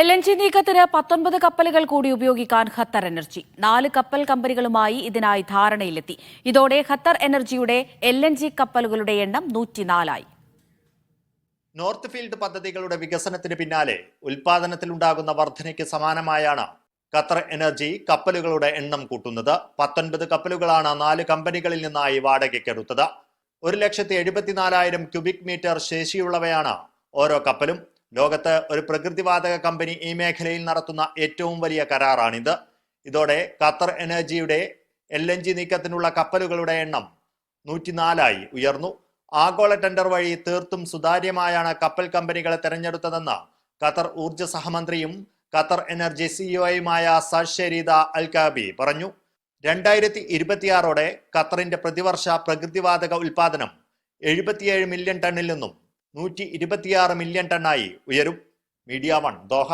LNG നീക്കത്തിന് 19 കപ്പലുകൾ കൂടി ഉപയോഗിക്കാൻ ഖത്തർ എനർജി 4 കപ്പൽ കമ്പനികളുമായി ഇതിനായി ധാരണയിലെത്തി. ഇതോടെ ഖത്തർ എനർജിയുടെ LNG കപ്പലുകളുടെ എണ്ണം 104 ആയി. നോർത്ത് ഫീൽഡ് പദ്ധതികളുടെ വികസനത്തിന് പിന്നാലെ ഉൽപാദനത്തിലുണ്ടാകുന്ന വർധനയ്ക്ക് സമാനമായാണ് ഖത്തർ എനർജി കപ്പലുകളുടെ എണ്ണം കൂട്ടുന്നത്. 19 കപ്പലുകളാണ് 4 കമ്പനികളിൽ നിന്നായി വാടകയ്ക്കെടുത്തത്. 1,74,000 ക്യൂബിക് മീറ്റർ ശേഷിയുള്ളവയാണ് ഓരോ കപ്പലും. ലോകത്ത് ഒരു പ്രകൃതിവാതക കമ്പനി ഈ മേഖലയിൽ നടത്തുന്ന ഏറ്റവും വലിയ കരാറാണിത്. ഇതോടെ ഖത്തർ എനർജിയുടെ LNG നീക്കത്തിനുള്ള കപ്പലുകളുടെ എണ്ണം 104 ഉയർന്നു. ആഗോള ടെൻഡർ വഴി തീർത്തും സുതാര്യമായാണ് കപ്പൽ കമ്പനികളെ തെരഞ്ഞെടുത്തതെന്ന് ഖത്തർ ഊർജ്ജ സഹമന്ത്രിയും ഖത്തർ എനർജി സിഇഒയുമായ സഷരീദ അൽ കാബി പറഞ്ഞു. 2026ഓടെ ഖത്തറിന്റെ പ്രതിവർഷ പ്രകൃതിവാതക ഉൽപാദനം 77 മില്യൺ ടണ്ണിൽ നിന്നും 126 മില്യൺ ടണ്ണായി ഉയരും. Media 1 Doha.